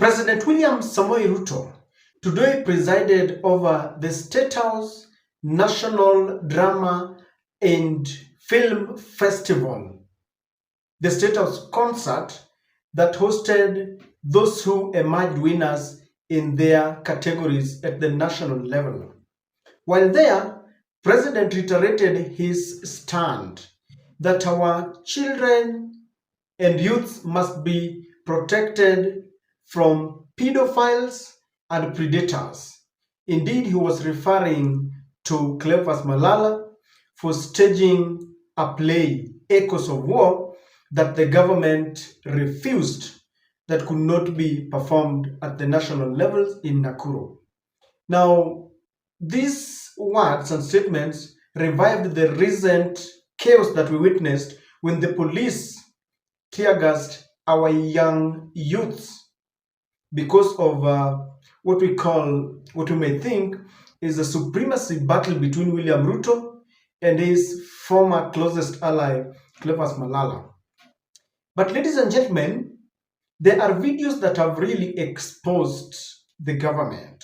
President William Samoei Ruto today presided over the State House National Drama and Film Festival, the State House concert that hosted those who emerged winners in their categories at the national level. While there, President reiterated his stand that our children and youth must be protected from pedophiles and predators. Indeed, he was referring to Cleophas Malala for staging a play, Echoes of War, that the government refused, that could not be performed at the national level in Nakuru. Now, these words and statements revived the recent chaos that we witnessed when the police tear gassed our young youths because of what we may think is a supremacy battle between William Ruto and his former closest ally, Cleophas Malala. But ladies and gentlemen, there are videos that have really exposed the government,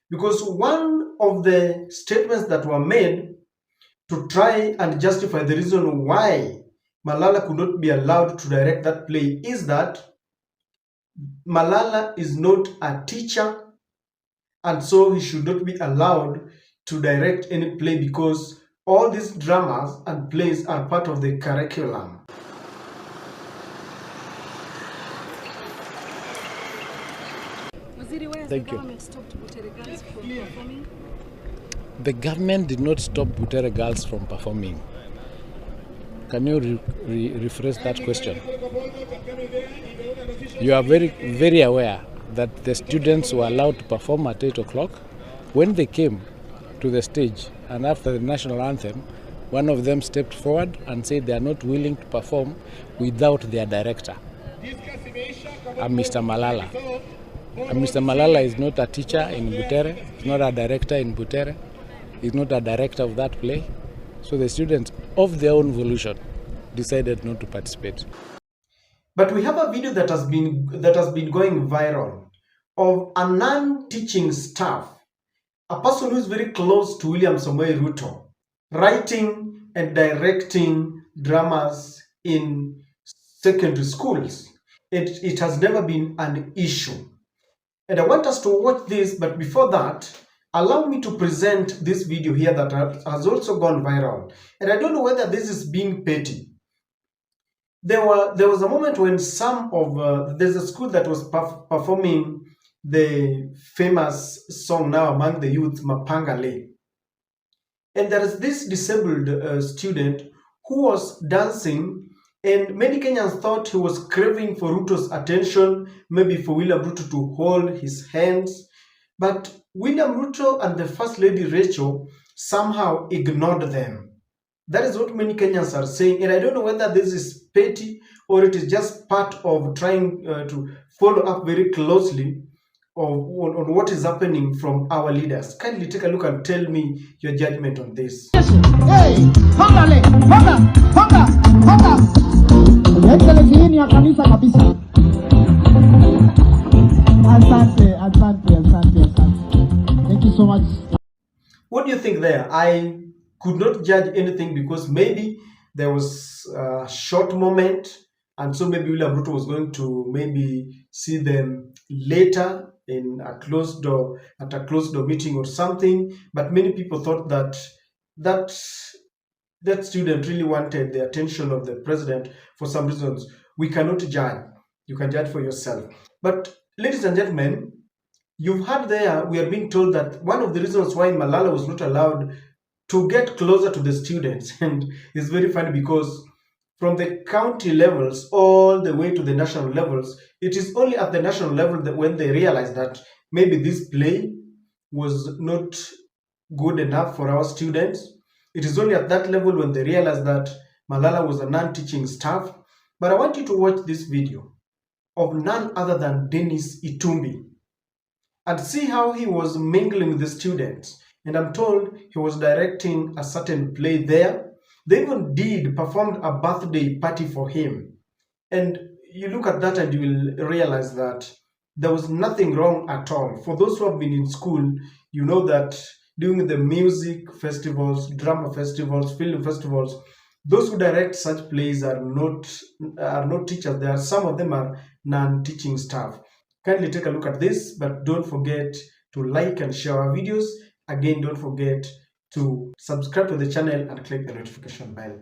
because one of the statements that were made to try and justify the reason why Malala could not be allowed to direct that play is that Malala is not a teacher, and so he should not be allowed to direct any play because all these dramas and plays are part of the curriculum. Thank you. The government did not stop Butere girls from performing. Can you rephrase that question? You are very aware that the students were allowed to perform at 8 o'clock. When they came to the stage and after the national anthem, one of them stepped forward and said they are not willing to perform without their director, Mr. Malala. And Mr. Malala is not a teacher in Butere, he's not a director in Butere, he's not a director of that play. So the students, of their own volition, decided not to participate. But we have a video that has been going viral of a non-teaching staff, a person who is very close to William Samoei Ruto, writing and directing dramas in secondary schools. It has never been an issue. And I want us to watch this, but before that, allow me to present this video here that has also gone viral. And I don't know whether this is being petty. There was a moment when there's a school that was performing the famous song now among the youth, Mapangale. And there is this disabled student who was dancing, and many Kenyans thought he was craving for Ruto's attention, maybe for William Ruto to hold his hands. But William Ruto and the First Lady Rachel somehow ignored them. That is what many Kenyans are saying, and I don't know whether this is petty or it is just part of trying to follow up very closely on what is happening from our leaders. Kindly take a look and tell me your judgment on this. Hey, Thank you so much. What do you think there? I could not judge anything because maybe there was a short moment, and so maybe William Ruto was going to maybe see them later in a closed door, at a closed door meeting or something. But many people thought that student really wanted the attention of the president for some reasons. We cannot judge. You can judge for yourself. But ladies and gentlemen, you've heard there, we are being told that one of the reasons why Malala was not allowed to get closer to the students, and it's very funny because from the county levels all the way to the national levels, it is only at the national level that when they realize that maybe this play was not good enough for our students, it is only at that level when they realize that Malala was a non-teaching staff. But I want you to watch this video of none other than Dennis Itumbi and see how he was mingling with the students. And I'm told he was directing a certain play there. They even performed a birthday party for him. And you look at that and you will realize that there was nothing wrong at all. For those who have been in school, you know that during the music festivals, drama festivals, film festivals, those who direct such plays are not teachers. There are some of them are non-teaching staff. Kindly take a look at this, but don't forget to like and share our videos. Again, don't forget to subscribe to the channel and click the notification bell.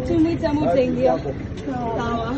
Tumwite ama utaingia? Sawa.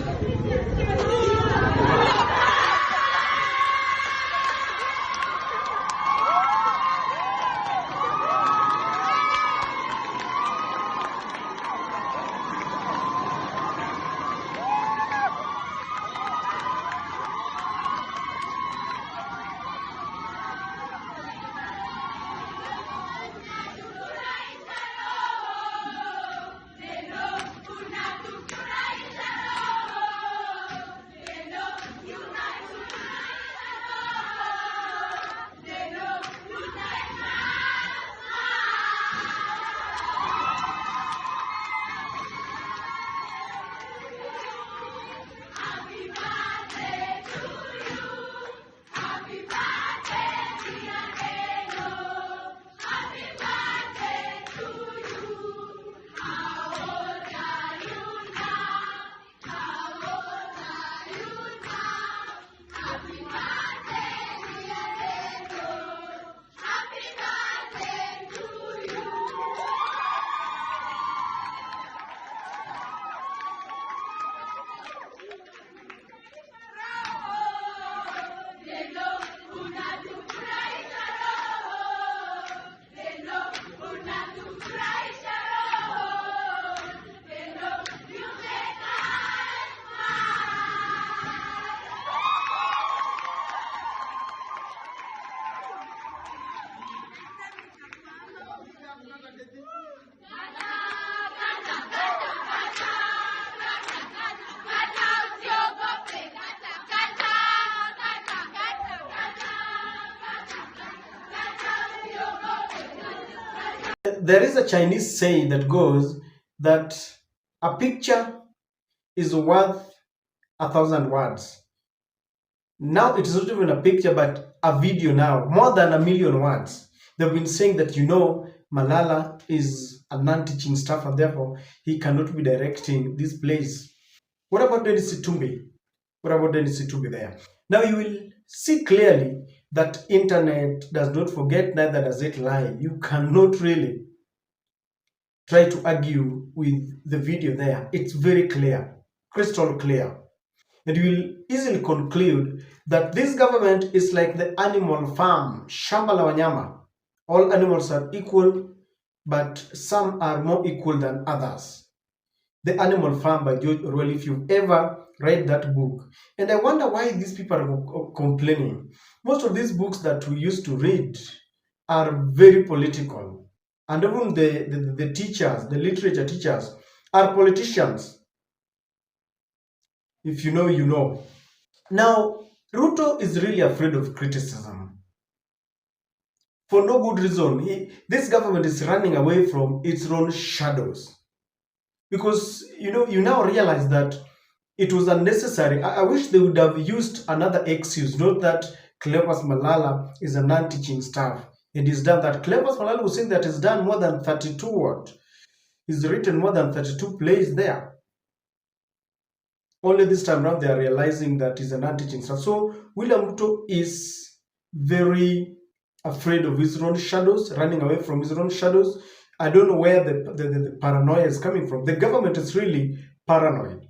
There is a Chinese saying that goes that a picture is worth 1,000 words. Now it is not even a picture, but a video now, more than 1,000,000 words. They've been saying that, Malala is a non-teaching staff and therefore he cannot be directing this place. What about Dennis Itumbi? What about Dennis Itumbi there? Now you will see clearly that internet does not forget, neither does it lie. You cannot really try to argue with the video there. It's very clear, crystal clear. And you will easily conclude that this government is like the animal farm, shamba la wanyama. All animals are equal, but some are more equal than others. The Animal Farm by George Orwell, if you've ever read that book. And I wonder why these people are complaining. Most of these books that we used to read are very political. And even the teachers, the literature teachers, are politicians. If you know, you know. Now, Ruto is really afraid of criticism. For no good reason. This government is running away from its own shadows. Because, you now realize that it was unnecessary. I wish they would have used another excuse. Not that Cleopas Malala is a non-teaching staff. It is done that. Cleopas Malala was saying that he's done more than 32 what? He's written more than 32 plays there. Only this time around they are realizing that he's a non-teaching staff. So William Ruto is very afraid of his own shadows, running away from his own shadows. I don't know where the paranoia is coming from. The government is really paranoid.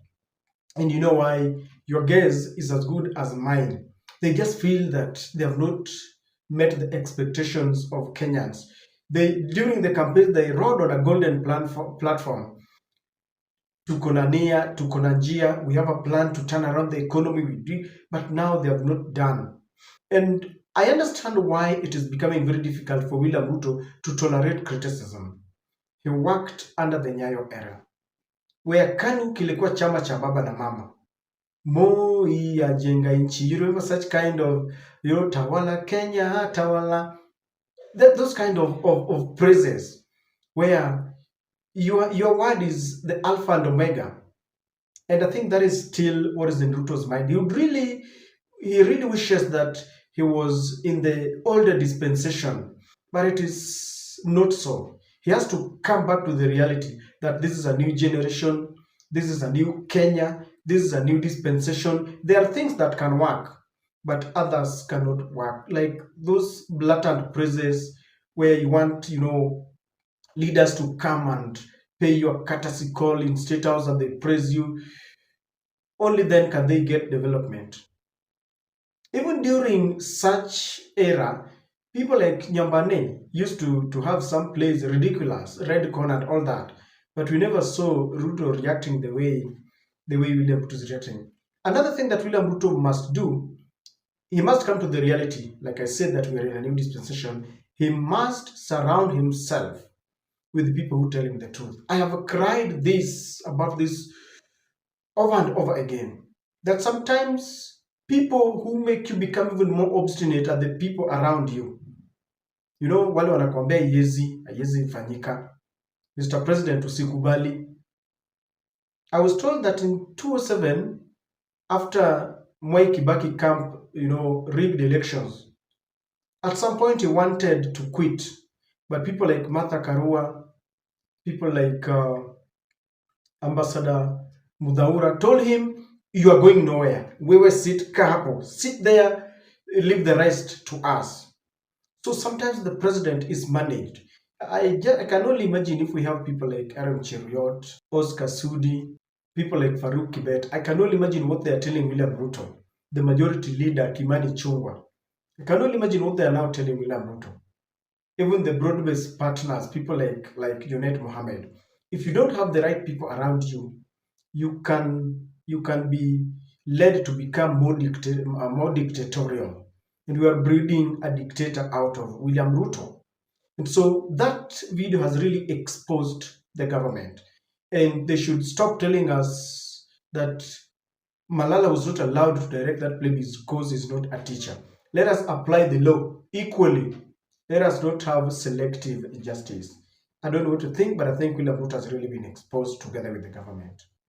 And you know why? Your guess is as good as mine. They just feel that they have not met the expectations of Kenyans. During the campaign, they rode on a golden platform. Tuko na nia, tuko na njia, we have a plan to turn around the economy, but now they have not done. And I understand why it is becoming very difficult for William Ruto to tolerate criticism. He worked under the Nyayo era, where KANU kilikuwa chama cha baba na mama. Moi ajenga nchi. You remember such kind of, Tawala Kenya, Tawala, those kind of praises where your word is the Alpha and Omega. And I think that is still what is in Ruto's mind. He really wishes that he was in the older dispensation, but it is not so. He has to come back to the reality that this is a new generation, this is a new Kenya, this is a new dispensation. There are things that can work, but others cannot work. Like those blatant praises where you want, leaders to come and pay you a courtesy call in State House and they praise you. Only then can they get development. Even during such era, people like Nyambane used to have some plays ridiculous, Red Con and all that. But we never saw Ruto reacting the way William Ruto is reacting. Another thing that William Ruto must do, he must come to the reality. Like I said, that we are in a new dispensation. He must surround himself with people who tell him the truth. I have cried about this over and over again, that sometimes people who make you become even more obstinate are the people around you. Wale wanakuambia haiwezi fanyika. Mr. President, usikubali. I was told that in 2007, after Mwai Kibaki camp, rigged elections, at some point he wanted to quit. But people like Martha Karua, people like Ambassador Mudhaura told him, you are going nowhere. Wewe sit hapo. Sit there, leave the rest to us. So sometimes the president is managed. I can only imagine if we have people like Aaron Cheruiyot, Oscar Sudi, people like Farouk Kibet. I can only imagine what they are telling William Ruto, the majority leader Kimani Chungwa. I can only imagine what they are now telling William Ruto. Even the broad-based partners, people like Junaid Mohammed. If you don't have the right people around you, you can be led to become more dictatorial. And we are breeding a dictator out of William Ruto. And so that video has really exposed the government. And they should stop telling us that Malala was not allowed to direct that play because he's not a teacher. Let us apply the law equally. Let us not have selective justice. I don't know what to think, but I think William Ruto has really been exposed together with the government.